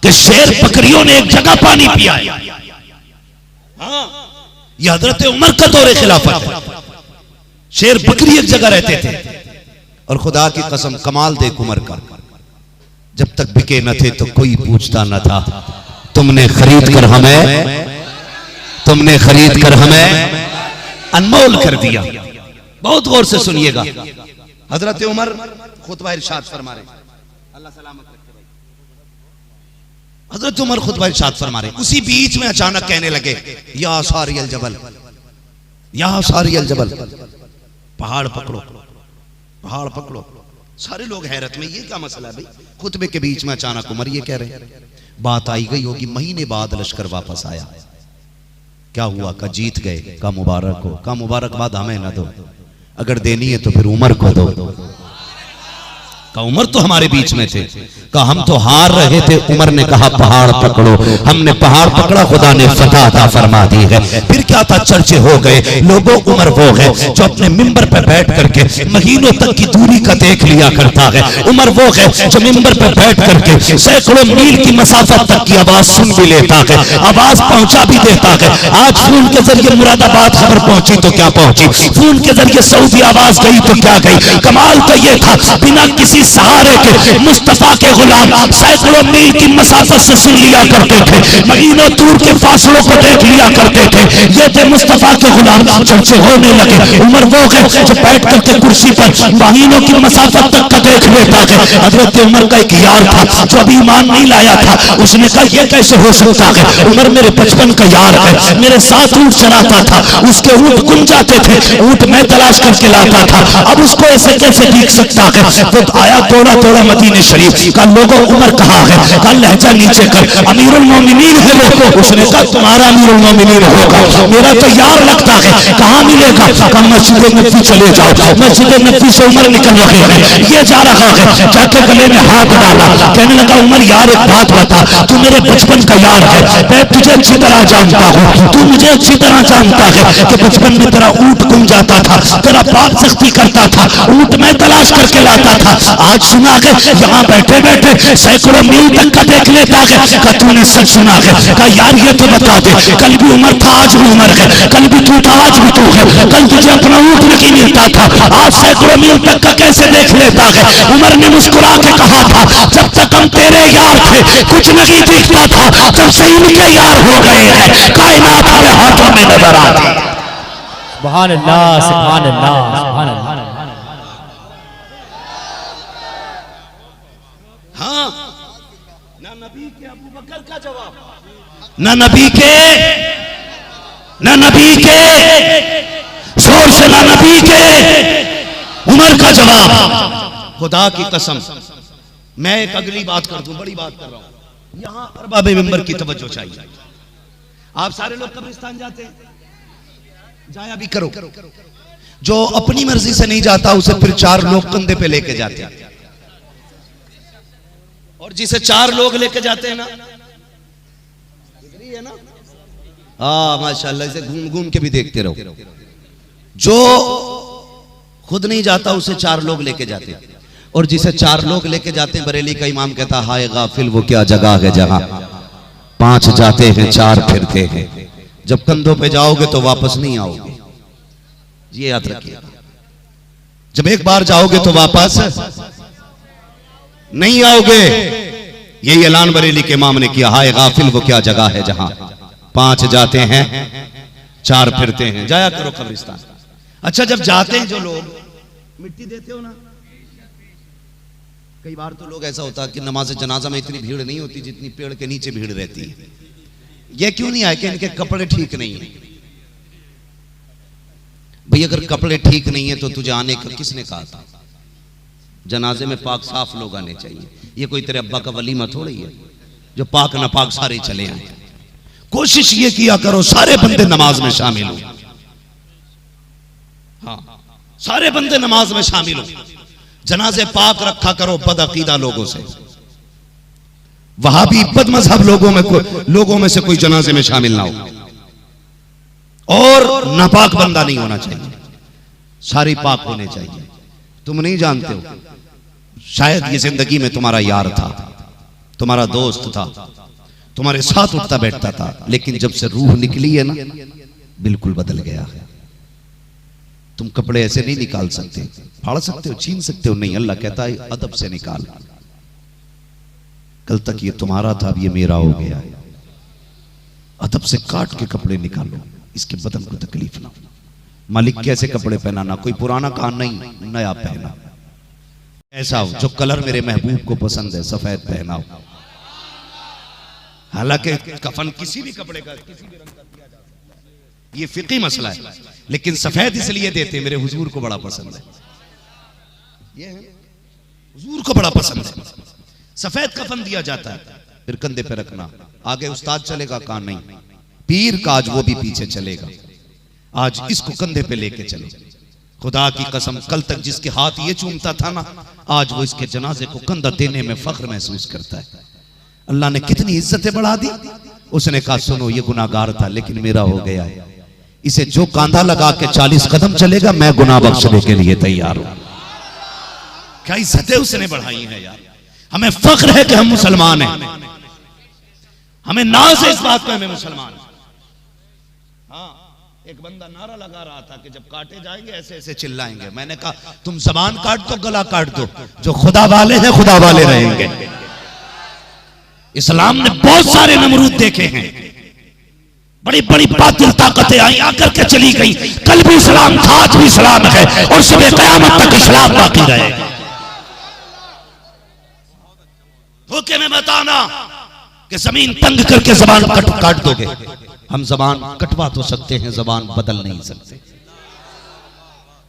कि शेर बकरियों ने एक जगह पानी पिया है। हाँ, ये हजरत उमर का दौर खिलाफत है। शेर बकरी एक जगह रहते थे। और खुदा की कसम कमाल देख उमर का, जब तक बिके न थे तो कोई पूछता न था। तुमने खरीद कर हमें अनमोल कर दिया। बहुत गौर से सुनिएगा। हजरत उमर खुतबा इरशाद फरमा रहे, अल्लाह सलामत रखे भाई। हजरत उमर खुतबा इरशाद फरमा रहे, उसी बीच में अचानक कहने लगे या सारी अल जबल, या सारी अल जबल, पहाड़ पकड़ो, पहाड़ पकड़ो। सारे लोग हैरत में, ये क्या मसला है भाई? खुतबे के बीच में अचानक उमर ये कह रहे हैं। बात आई गई होगी, महीने बाद लश्कर वापस आया। क्या हुआ? का जीत गए। का मुबारक हो। का मुबारकबाद हमें ना दो, अगर देनी है तो फिर उमर को दो। कहा उमर तो हमारे बीच में थे। कहा हम तो हार रहे थे। उमर ने कहा पहाड़ पकड़ो। हमने पहाड़ पकड़ा, खुदा ने फतह अता फरमा दी है। फिर क्या था, चर्चे हो गए। लोगों, उमर वो है जो अपने मिंबर पर बैठ करके महीनों तक की दूरी का देख लिया करता है। उमर वो है जो मिंबर पर बैठ करके सैकड़ों मील की मसाफत तक की आवाज सुन भी लेता है, आवाज पहुंचा भी देता है। आज फोन के जरिए मुरादाबाद खबर पहुंची तो क्या पहुंची, फोन के जरिए सऊदी आवाज गई तो क्या गई। कमाल तो ये था, बिना किसी सहारे के मुस्तफा के गुलाम सैकड़ों मील की मसाफत से सुन लिया करते थे, महीनों दूर के फासलों को देख लिया करते थे। ये थे मुस्तफा के गुलाम। चर्चे होने लगे। उमर वो है जो बैठ करके कुर्सी पर महीनों की मसाफत तक का देख लेता है। हजरत उमर का एक यार था जो अभी ईमान नहीं लाया था। उसने कहा यह कैसे हो सकता है, उमर मेरे बचपन का यार है, मेरे साथ ऊंट चराता था, उसके ऊंट गुम जाते थे, ऊंट मैं तलाश करके लाता था, अब उसको ऐसे कैसे दिख सकता है। वो आया थोड़ा थोड़ा मदीने शरीफ का। लोगों, उमर कहाँ है? कल लहजा नीचे कर, अमीरुल मोमिनीन है वो। उसने कहा तुम्हारा अमीरुल मोमिनीन होगा, मेरा तो यार लगता है, कहाँ मिलेगा? कहा मस्जिद नबी चले जाओ। मस्जिद नबी से उमर निकल रहे हैं, ये जा रहा है, जाके गले में हाथ डाला, कहने लगा उमर यार एक बात बता, तू मेरे बचपन का यार है, मैं तुझे अच्छी तरह जानता हूँ, तू मुझे अच्छी तरह जानता है कि बचपन में तेरा ऊंट गुम जाता था, तेरा बाप सख्ती करता था, ऊंट मैं तलाश करके लाता था। आज सुना है यहाँ बैठे बैठे सैकड़ों मील तक का देख लेता है। कहा तूने सच सुना है? कहा यार ये तो बता दे, कल भी उमर था आज भी उमर है, कल भी तू था आज भी तू है, कल तुझे अपना ऊंट नहीं मिलता था, आज सैकड़ों मील तक का कैसे देख लेता है? उमर ने मुस्कुरा के कहा था जब तक हम तेरे यार थे कुछ नहीं दिखता था, जब से इनके यार हो गए हैं कायनात हमारे हाथों में नजर आती है। सुभान अल्लाह, सुभान अल्लाह, सुभान अल्लाह। हाँ, ना नबी के अबू बकर का जवाब, ना नबी के, ना नबी के, जोर से ना नबी के, उमर का जवाब। खुदा की कसम, मैं एक अगली बात कर दूं, बड़ी बात कर रहा हूं। यहां अरबाब मिंबर की तवज्जो चाहिए। आप सारे लोग कब्रिस्तान जाते हैं, जाया भी करो। जो अपनी मर्जी से नहीं जाता उसे फिर 4 लोग कंधे पे लेके जाते हैं, और जिसे 4 लोग लेके जाते हैं ना, है ना, हाँ माशाल्लाह, इसे घूम घूम के भी देखते रहो। जो खुद नहीं जाता उसे 4 लोग लेके जाते हैं, और जिसे 4 लोग लेके जाते हैं, बरेली का इमाम कहता हाय गाफिल वो क्या जगह है जहां 5 जाते हैं 4 फिरते हैं, जब कंधों पे जाओगे तो वापस नहीं आओगे। ये याद रखिएगा, जब एक बार जाओगे तो वापस नहीं आओगे। यही ऐलान बरेली के इमाम ने किया, हाय गाफिल वो क्या जगह है जहां 5 जाते हैं 4 फिरते हैं। जाया करो कब्रिस्तान। अच्छा, जब जाते हैं जो लोग, मिट्टी देते हो ना? कई बार तो लोग ऐसा होता है कि नमाज जनाजा में इतनी भीड़ नहीं होती जितनी पेड़ के नीचे भीड़ रहती है। ये क्यों नहीं आए कि इनके कपड़े ठीक नहीं है। भाई अगर कपड़े ठीक नहीं है तो तुझे आने का किसने कहा था? जनाजे में पाक साफ लोग आने चाहिए। ये कोई तेरे अब्बा का वलीमा थोड़ी है जो पाक ना पाक सारे चले आए। कोशिश ये किया करो सारे बंदे नमाज में शामिल हो। हाँ, सारे बंदे नमाज में शामिल हो। जनाजे पाक रखा करो बदअकीदा लोगों से। वहाबी बद मजहब लोगों में से कोई जनाजे में शामिल ना हो, और नापाक बंदा नहीं होना चाहिए, सारी पाक होने चाहिए। तुम नहीं जानते हो, शायद ये जिंदगी में तुम्हारा यार था, तुम्हारा दोस्त था, तुम्हारे साथ उठता बैठता था, लेकिन जब से रूह निकली है ना, बिल्कुल बदल गया है। तुम कपड़े ऐसे नहीं निकाल सकते, फाड़ सकते हो, छीन सकते हो, नहीं। अल्लाह कहता है अदब से निकाल। कल तक ये तुम्हारा था, अब ये मेरा हो गया है। अदब से काट के कपड़े निकालो, इसके बदन को तकलीफ ना हो। मालिक कैसे कपड़े पहनाना, कोई पुराना कान नहीं, नया पहना। ऐसा हो जो कलर मेरे महबूब को पसंद है, सफेद पहनाओ। हालांकि कफन किसी भी कपड़े का, किसी भी रंग का दिया जा सकता है, ये फिकी मसला है, लेकिन सफेद इसलिए देते मेरे हुजूर को बड़ा पसंद है। ये है हुजूर को बड़ा पसंद है, सफेद कफन दिया जाता है। फिर कंधे पे रखना, आगे उस्ताद चलेगा, कान नहीं। पीर का आज वो भी पीछे चलेगा, आज इसको कंधे पे लेके चलो। खुदा की कसम, कल तक जिसके हाथ ये चूमता था ना, आज वो इसके जनाजे को कंधा देने में फख्र महसूस करता है। अल्लाह ने कितनी इज्जतें बढ़ा दी। उसने कहा सुनो ये गुनाहगार था लेकिन मेरा हो गया है, इसे जो कांधा लगा के 40 कदम चलेगा मैं गुनाह बख्शने के लिए तैयार हूं। क्या इज्जतें उसने बढ़ाई हैं यार। हमें फख्र है कि हम मुसलमान हैं, हमें नाज है इस बात पे हमें मुसलमान। हाँ, एक बंदा नारा लगा रहा था कि जब काटे जाएंगे ऐसे ऐसे चिल्लाएंगे। मैंने कहा तुम जबान काट दो, गला काट दो, जो खुदा वाले हैं खुदा वाले रहेंगे। इस्लाम ने बहुत सारे नमरूद देखे हैं, बड़ी बड़ी बातिल ताकतें आई आकर के चली गई। कल भी इस्लाम था, आज भी इस्लाम है और सुबह क़यामत तक इस्लाम बाकी रहेगा। धोखे में बताना कि जमीन तंग करके जबान काट दोगे। हम जबान कटवा तो सकते हैं, जबान बदल नहीं सकते,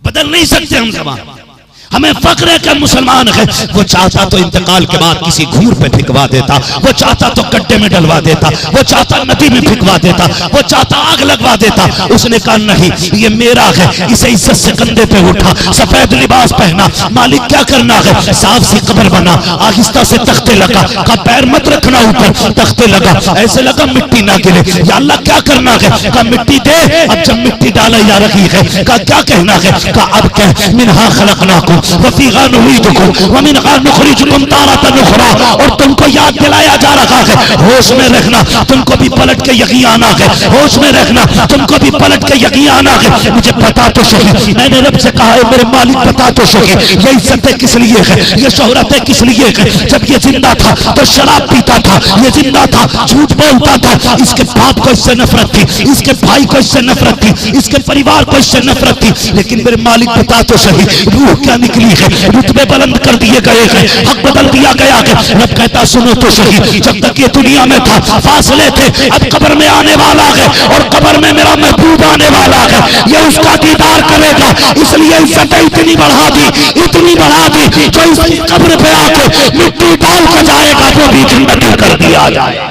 बदल नहीं सकते हम जबान। हमें फख्र है कि हम मुसलमान हैं। वो चाहता तो इंतकाल के बाद किसी घूर पे फिकवा देता, वो चाहता तो गड्ढे में डलवा देता, वो चाहता नदी में फिकवा देता, वो चाहता आग लगवा देता। उसने कहा नहीं, ये मेरा है। इसे इज्जत से कंधे पे उठा, सफेद लिबास पहना, मालिक क्या करना है, साफ सी कब्र बना, आहिस्ता से तख्ते लगा। का पैर मत रखना ऊपर, तख्ते लगा, ऐसे लगा मिट्टी ना गिरे। या अल्लाह क्या करना है, का मिट्टी दे। अब जब मिट्टी डाला जा रही है, का क्या कहना है, का अब कह मिनहा खलकनाकुम वफीहा नुईदुकुम वमिनहा नुखरिजुकुम तारतन उखरा। और तुमको याद दिलाया जा रहा है, होश में रखना, तुमको भी पलट के यकीन आना है। होश में रखना, तुमको भी पलट के यकीन आना है। मुझे पता तो सही, मैंने रब से कहा है मेरे मालिक पता तो सही, ये इज्जतें किस लिए है, ये शोहरतें किस लिए है। जब ये जिंदा था तो शराब पीता था, ये जिंदा था झूठ बोलता था, इसके बाप को इससे नफरत थी, इसके भाई को इससे नफरत थी, इसके परिवार को इससे नफरत थी। लेकिन मेरे मालिक पता तो सही, रूह क्या निकली है, रुतबे बुलंद कर दिए गए हैं, हक बदल दिया गया है। रब कहता सुनो तो सही, जब तक ये दुनिया में था फासले थे, अब कब्र में आने वाला है और कब्र में मेरा महबूब आने वाला है, ये उसका दीदार करेगा। इसलिए इज्जत इतनी बढ़ा दी, इतनी बढ़ा दी, जो इस कब्र पे आके मिट्टी डाल कर जाएगा वो भी जिंदगी कर दिया जाए।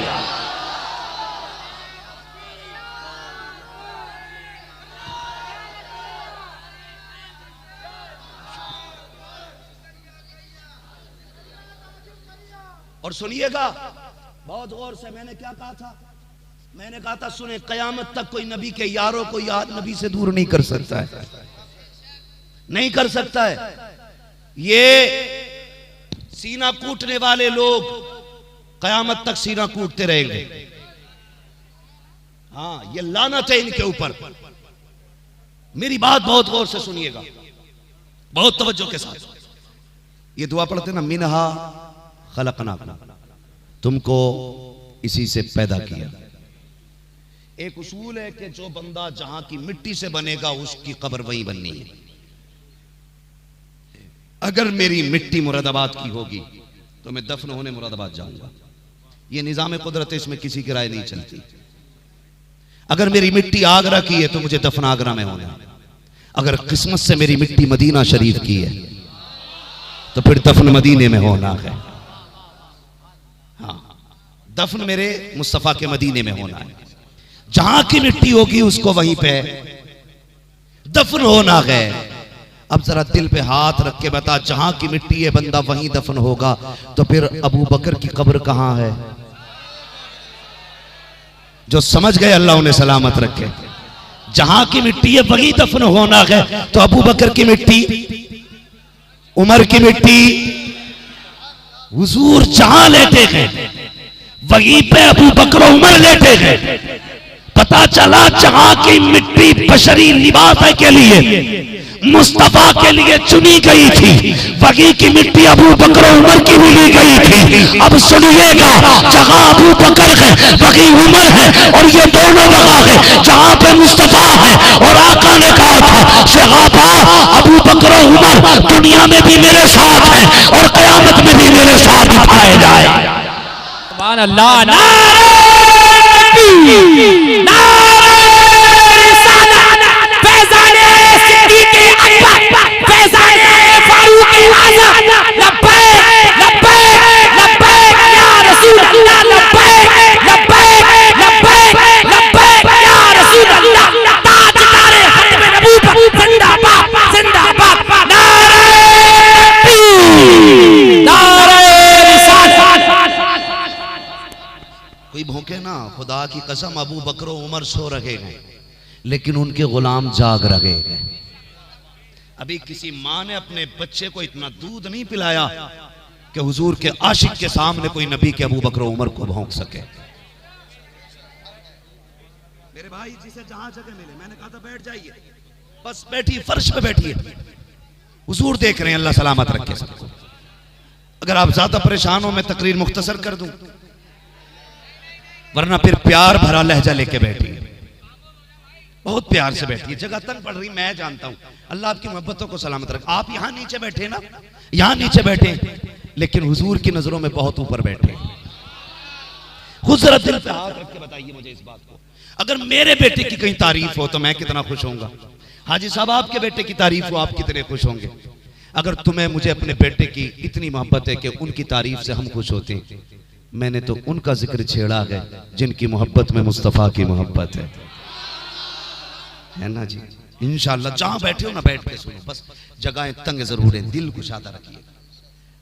और सुनिएगा बहुत गौर से, मैंने क्या कहा था, मैंने कहा था सुने, कयामत तक कोई नबी के यारों को याद नबी से दूर नहीं कर सकता है, नहीं कर सकता है। ये सीना कूटने वाले लोग कयामत तक सीना कूटते रहेंगे। हाँ, ये लानत है इनके ऊपर। मेरी बात बहुत गौर से सुनिएगा, बहुत तवज्जो के साथ। ये दुआ पढ़ते ना, मिनहा खलकनाकुम, तुमको इसी से पैदा किया। एक उसूल है कि जो बंदा जहां की मिट्टी से बनेगा उसकी कब्र वहीं बननी है। अगर मेरी मिट्टी मुरादाबाद की होगी तो मैं दफन होने मुरादाबाद जाऊंगा। ये निजाम कुदरत, इसमें किसी की राय नहीं चलती। अगर मेरी मिट्टी आगरा की है तो मुझे दफन आगरा में होना है। अगर किस्मत से मेरी मिट्टी मदीना शरीफ की है तो फिर दफन मदीने में होना है। हाँ, दफन मेरे मुस्तफा के मदीने में होना है। जहां की मिट्टी होगी उसको वहीं पे दफन होना है। अब जरा दिल पे हाथ रख के बता, जहां की मिट्टी है बंदा वहीं दफन होगा, तो फिर अबू बकर की कब्र कहां है? जो समझ गए अल्लाह उन्हें सलामत रखे। जहां की मिट्टी है वहीं दफन होना है। तो अबू बकर की मिट्टी, उमर की मिट्टी, हुजूर जहां लेटे हैं वहीं पे अबू बकर उमर लेटे हैं। पता चला जहां की मिट्टी बशरी लिबास के लिए, मुस्तफा के लिए चुनी गई थी, वहीं की मिट्टी अबू बकर उमर की भी ली गई थी। अब सुनिएगा, जहां अबू बकर है वहीं उमर है, और ये दोनों लगा है जहां पे मुस्तफा है। और आका ने कहा था, सहाबा अबू बकर उमर दुनिया में भी मेरे साथ है और कयामत में भी मेरे साथ उठाए जाए। सुभान अल्लाह। जिंदाबाद कसम अबू बकर उमर सो रहे हैं लेकिन उनके गुलाम जाग रहे हैं। अभी किसी माँ ने अपने बच्चे को इतना दूध नहीं पिलाया कि हुजूर के आशिक के सामने कोई नबी के अबू बकर उमर को भौंक सके। मेरे भाई जिसे जहां जगह मिले, मैंने कहा था बैठ जाइए, बस बैठिए, फर्श पे बैठिए, हुजूर देख रहे हैं, अल्लाह सलामत रखे सबको। अगर आप ज्यादा परेशान हो मैं तकरीर मुख्तसर कर दूं, वरना फिर प्यार भरा लहजा लेके बैठिए, बहुत प्यार से बैठिए। जगह तंग पड़ रही मैं जानता हूं, अल्लाह आपकी मोहब्बतों को सलामत रखे। आप यहां नीचे बैठे ना, यहां नीचे बैठे, लेकिन हुजूर की नजरों में बहुत ऊपर बैठे। खुद जरा दिल पे हाथ रख के बताइए मुझे इस बात को, अगर मेरे बेटे की कहीं तारीफ हो तो मैं कितना खुश होऊंगा। हाजी साहब आपके बेटे की तारीफ हो आप कितने खुश होंगे। अगर तुम्हें मुझे अपने बेटे की इतनी मोहब्बत है कि उनकी तारीफ से हम खुश होते हैं, मैंने तो उनका जिक्र छेड़ा है जिनकी मोहब्बत में मुस्तफा की मोहब्बत है ना जी। इंशाअल्लाह जहां बैठे हो ना बैठ के सुनो, बस जगहें तंग जरूर है, दिल कुशादा रखिए।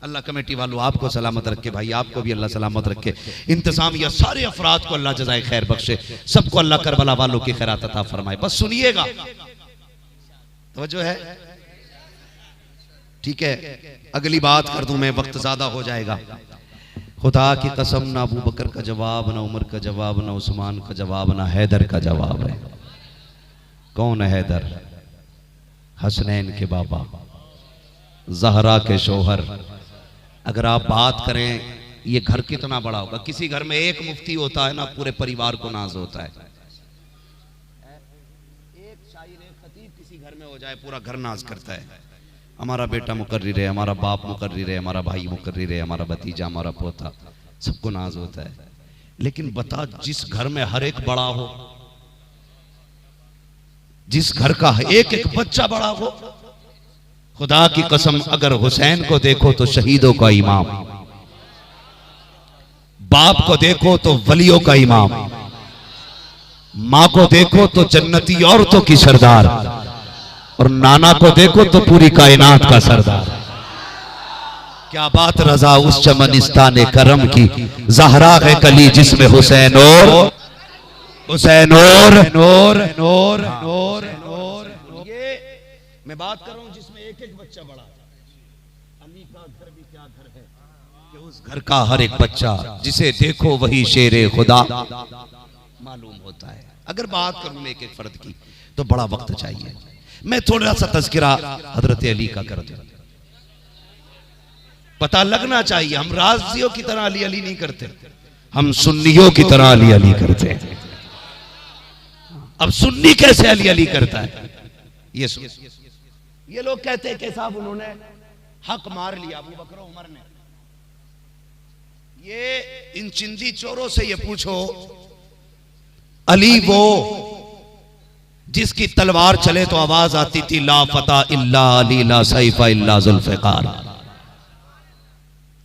अल्लाह कमेटी वालों आपको सलामत रखे, भाई आपको भी अल्लाह सलामत रखे। इंतजामिया सारे अफराद को अल्लाह जज़ाए खैर बख्शे, सबको अल्लाह करबला वालों की खैरात अता फरमाए। बस सुनिएगा, तवज्जो है, ठीक है। अगली बात कर दूं मैं, वक्त ज्यादा हो जाएगा। खुदा की कसम, ना अबू बकर का जवाब, ना उमर का जवाब, ना उस्मान का जवाब, ना हैदर का जवाब है। कौन है हैदर? हसनैन के बाबा, जहरा के शोहर। अगर आप बात करें ये घर कितना बड़ा होगा, किसी घर में एक मुफ्ती होता है ना, पूरे परिवार को नाज होता है। एक शायर एक खतीब किसी घर में हो जाए, पूरा घर नाज करता है। हमारा बेटा मुकर्रिर है, हमारा बाप मुकर्रिर है, हमारा भाई मुकर्रिर है, हमारा भतीजा, हमारा पोता, सबको नाज होता है। लेकिन बता, जिस घर में हर एक बड़ा हो, जिस घर का एक एक बच्चा बड़ा हो, खुदा की कसम अगर हुसैन को देखो तो शहीदों का इमाम, बाप को देखो तो वलियों का इमाम, मां को देखो तो जन्नती औरतों की सरदार, और नाना को देखो तो पूरी कायनात का सरदार। क्या बात रजा उस चमनिस्तान करम की, जहरा है कली जिसमें हुसैन और हुसैन और नूर नूर नूर नूर। ये मैं बात कर रहा हूं जिसमें एक एक बच्चा बड़ा। अली का घर भी क्या घर है कि उस घर का हर एक बच्चा जिसे देखो वही शेरे खुदा मालूम होता है। अगर बात करूं मैं एक एक फर्द की तो बड़ा वक्त चाहिए। मैं थोड़ा सा तज़किरा हजरत अली का कर दूं, पता लगना चाहिए। हम राज़ियों की तरह अली अली नहीं करते, हम सुन्नियों की तरह अली अली करते हैं। अब सुन्नी कैसे अली अली करता है ये सुन। ये लोग कहते हैं कि साहब उन्होंने हक मार लिया अबू बकर उमर ने। ये इन चिंदी चोरों से ये पूछो, अली वो जिसकी तलवार चले तो आवाज आती थी ला फता इल्ला अली ला सैफा इल्ला जुल्फ़िकार,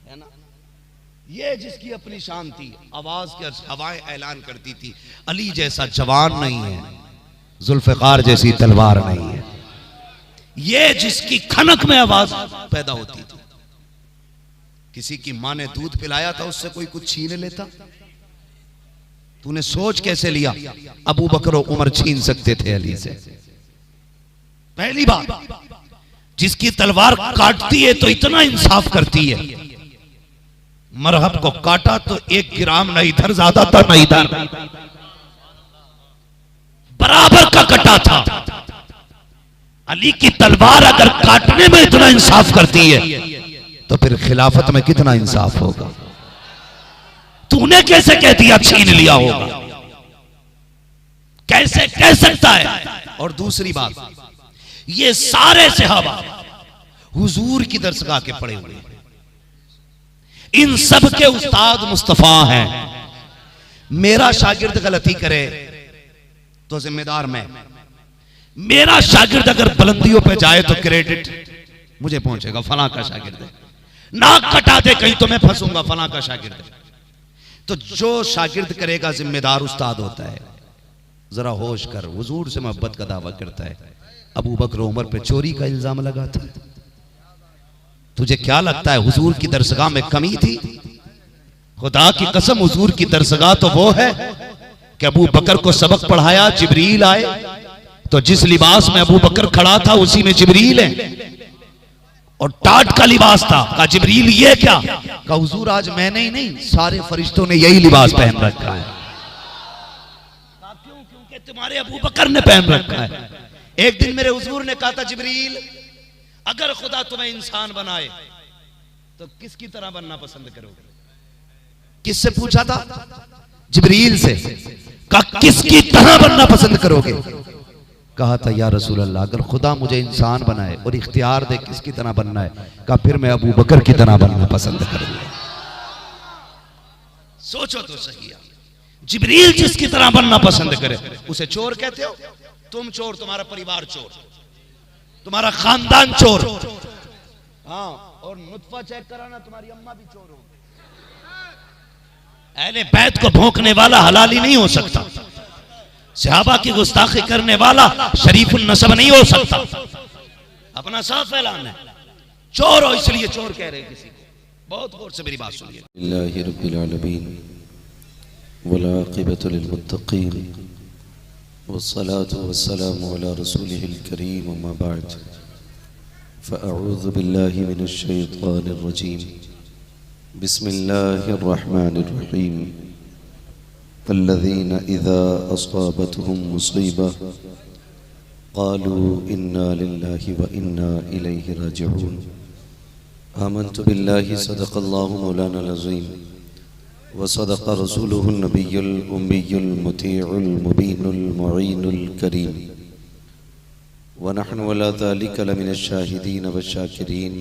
है ना। ये जिसकी अपनी शान थी, आवाज के हवाएं ऐलान करती थी अली जैसा जवान नहीं है, जुल्फ़िकार जैसी तलवार नहीं है। ये जिसकी खनक में आवाज पैदा होती थी। किसी की मां ने दूध पिलाया था, उससे कोई कुछ छीन लेता? तूने सोच कैसे लिया अबू बकर और उमर छीन सकते थे अली से? पहली बात, जिसकी तलवार काटती है तो इतना इंसाफ करती है, मरहब को काटा तो 1 ग्राम न इधर ज्यादा था न इधर, बराबर का कटा था। अली की तलवार अगर काटने में इतना इंसाफ करती है तो फिर खिलाफत में कितना इंसाफ होगा? तूने कैसे कह दिया छीन लिया होगा? कैसे कह सकता है? और दूसरी बात, ये सारे सहाबा हुजूर की दरसगाह के पड़े हुए हैं, इन सब के उस्ताद मुस्तफा हैं। मेरा शागिर्द गलती करे तो जिम्मेदार मैं, मेरा शागिर्द अगर बुलंदियों पे जाए तो क्रेडिट मुझे पहुंचेगा, फलां का शागिर्द है। नाक कटा दे कहीं तो मैं फंसूंगा, फलां का शागिर्द है। तो जो शागिर्द करेगा जिम्मेदार उस्ताद होता है। जरा होश कर, हुजूर से मोहब्बत का दावा करता है, अबू बकर उमर पे चोरी का इल्जाम लगा था। तुझे क्या लगता है हुजूर की दरसगाह में कमी थी? खुदा की कसम हुजूर की दरसगाह तो वो है कि अबू बकर को सबक पढ़ाया, जिब्रील आए, तो जिस लिबास में अबू बकर खड़ा था उसी में जिब्रील है, और टाट का लिबास था। कहा जिब्रील ये क्या? कहा हुजूर आज मैंने ही नहीं, सारे फरिश्तों ने यही लिबास पहन रखा है। कहा क्यों? क्योंकि तुम्हारे अबू बकर ने पहन रखा है। एक दिन मेरे हुजूर ने कहा था जिब्रील, अगर खुदा तुम्हें इंसान बनाए तो किसकी तरह बनना पसंद करोगे? किससे पूछा था? जिब्रील से। कहा किसकी तरह बनना पसंद करोगे? कहा था या रसूल अल्लाह, अगर खुदा मुझे इंसान बनाए और इख्तियार दे किसकी तरह बनना है, कहा फिर मैं अबू बकर की तरह बनना पसंद करूंगा। सोचो तो सही, जिब्रील जिसकी तरह बनना पसंद करे उसे चोर कहते हो? तुम चोर, तुम्हारा परिवार चोर, तुम्हारा खानदान चोर। हाँ, और नुत्फा चेक कराना, तुम्हारी अम्मा भी चोर होगी। अहले बैत को भोंकने वाला हलाली नहीं हो सकता, सहाबा की गुस्ताखी करने वाला शरीफुन नसब नहीं हो सकता। अपना साफ ऐलान है, चोर हो इसलिए चोर कह रहे हैं किसी को। बहुत गौर से मेरी बात सुनिए। लिल्लाहि रब्बिल आलमीन वल आक़िबतु लिल मुत्तक़ीन वस्सलातु वस्सलामु अला रसूलिहिल करीम अम्मा बअद फ़अऊज़ु बिल्लाहि मिनश शैतानिर रजीम बिस्मिल्लाहिर रहमानिर रहीम अल्लज़ीना इज़ा अस्वाबतहुम मुसीबा क़ालू इन्ना लिल्लाहि व इन्ना इलैहि राजिऊन आमन्तु बिल्लाहि सदक़ल्लाहु मौलाना अज़ीम व सदक़ रसूलुहुन नबियुल उम्मियुल मुतीउल मुबीनुल मुईनुल करीम व नहनु अला ज़ालिका लमिनश शाहिदीन व शाकिरीन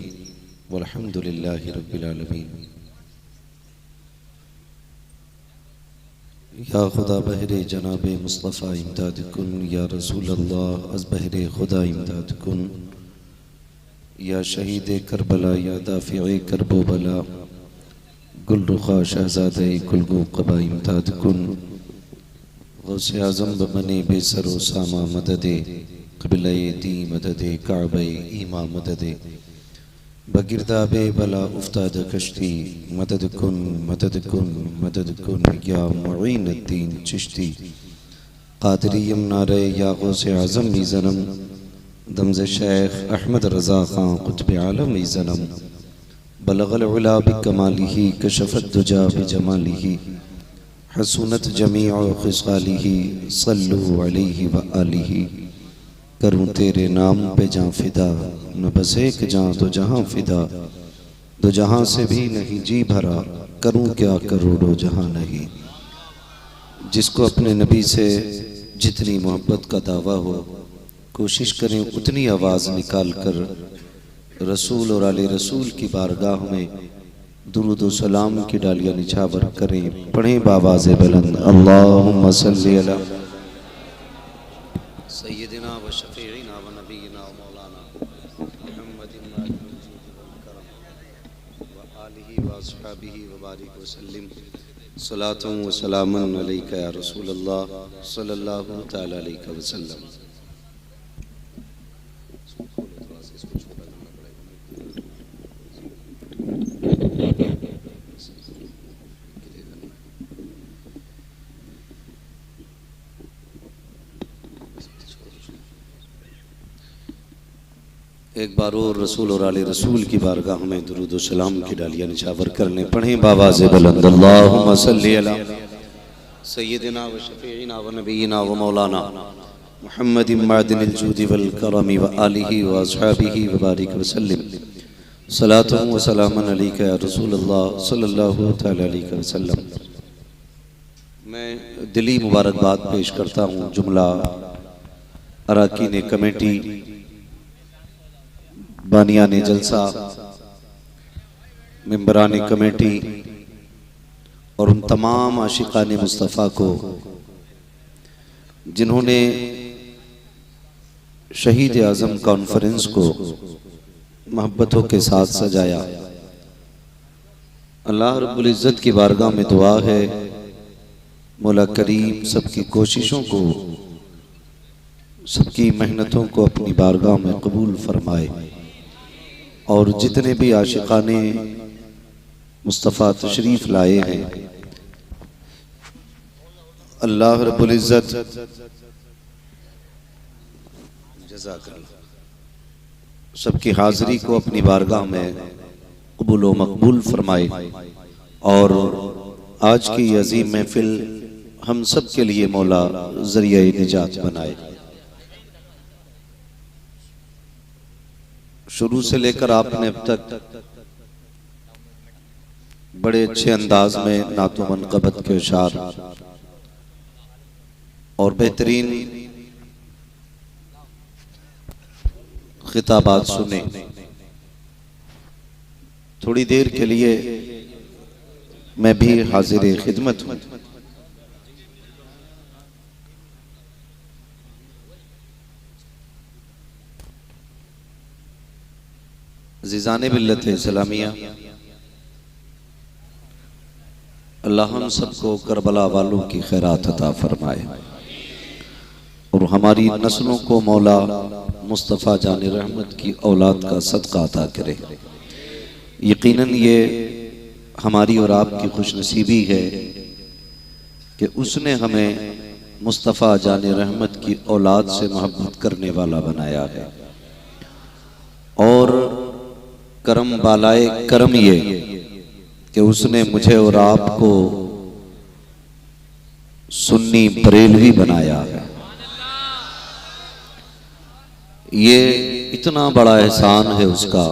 वल्हम्दुलिल्लाहि रब्बिल आलमीन। या खुदा बहरे जनाबे मुस्तफ़ा इमदाद कुन, या रसूल अल्लाह अज़ बहरे खुदा इमदाद कुन, या शहीद करबला, या दाफ़िए करबो बला, गुल रुखा शहज़ादे गुलगो क़बा इमदाद कुन, गौसे आज़म बने बेसरो सामा मददे, क़िबले दी मददे, काबे ईमा मददे, बगिरदाबे बला उफ्ताद कश्ती, मदद कुन मदद कुन मदद कुन, या मुईन अद्दीन चिश्ती, क़ादरी नारे, या गौसे आज़म ई ज़नम, दमज़ शेख अहमद रज़ा ख़ान क़ुत्ब आलम ई ज़नम, बलगल उला बिकमालिही, कशफ़त दुजा बिजमालिही, हसूनत जमीअ ख़िसालिही, सल्लु अलैहि व आलिही। करूँ तेरे नाम पे जां फिदा, न बस एक जां तो जहां फिदा, दो जहां से भी नहीं जी भरा, करूँ क्या करोड़ों जहां नहीं। जिसको अपने नबी से जितनी मोहब्बत का दावा हो, कोशिश करें उतनी आवाज़ निकाल कर रसूल और आले रसूल की बारगाह में दुरूद व सलाम की डालियाँ निछावर करें। पढ़ें बावाज़े बुलंद, अल्लाहुम्मा सल्ली अला सय्यदिना व शफ़ीइना व नबीना व मौलाना मुहम्मदिन व आलिहि व अस्हाबिहि व बारिक व सल्लिम सलातुन व सलामुन अलैका या रसूल अल्लाह सल्लल्लाहु तआला अलैहि वसल्लम। एक बार और रसूल और आले रसूल की बारगाह में दुरूद व सलाम की डालियाँ निछावर करने। पढ़ें बावाज़े बुलंद, अल्लाहुम्मा सल्ली अला सय्यदिना व शफ़ीइना व नबीना व मौलाना मुहम्मदिन मादिनिल जूदि वल करमी व आलिहि व अस्हाबिहि व बारिक व सल्लिम सलातुन व सलामुन अलैका या रसूल अल्लाह सल्लल्लाहु तआला अलैहि वसल्लम। मैं दिली मुबारकबाद पेश करता हूँ जुमला अराकीन कमेटी, बानियाने जलसा, मेंबरान कमेटी और उन तमाम आशिकाने मुस्तफ़ा को जिन्होंने शहीद आज़म कॉन्फ्रेंस को मोहब्बतों के साथ सजाया। अल्लाह रब्बुल इज़्ज़त की बारगाह में दुआ है, मौला करीम सबकी कोशिशों को, सबकी मेहनतों को अपनी बारगाह में कबूल फरमाए, और जितने भी आशिकाने मुस्तफ़ा तशरीफ़ लाए हैं अल्लाह रब्बुल इज़्ज़त सबकी हाजिरी को अपनी बारगाह में कबूल व मकबूल फरमाए और आज की ये अजीम महफिल हम सब के लिए मौला ज़रिया निजात बनाए। शुरू से लेकर आपने अब तक बड़े अच्छे अंदाज में नातो मनक़बत के अशार और बेहतरीन खिताबात सुने। थोड़ी देर के लिए मैं भी हाजिर खिदमत हूँ। ज़िज़ाने मिल्लत इस्लामिया, अल्लाह हम सबको करबला वालों की खैरात अता फरमाए और हमारी नस्लों को मौला मुस्तफ़ा जान रहमत की औलाद का सदका अता करे। यकीनन ये हमारी और आपकी खुशनसीबी है कि उसने हमें मुस्तफ़ा जान रहमत की औलाद से मोहब्बत करने वाला बनाया है। और करम बालाए करम ये कि उसने मुझे और आपको सुन्नी बरेलवी बनाया है। ये इतना बड़ा एहसान है उसका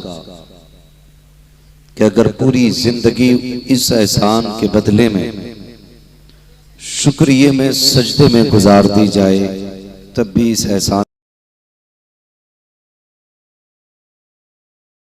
कि अगर पूरी जिंदगी इस एहसान के बदले में शुक्रिये में सजदे में गुजार दी जाए तब भी इस एहसान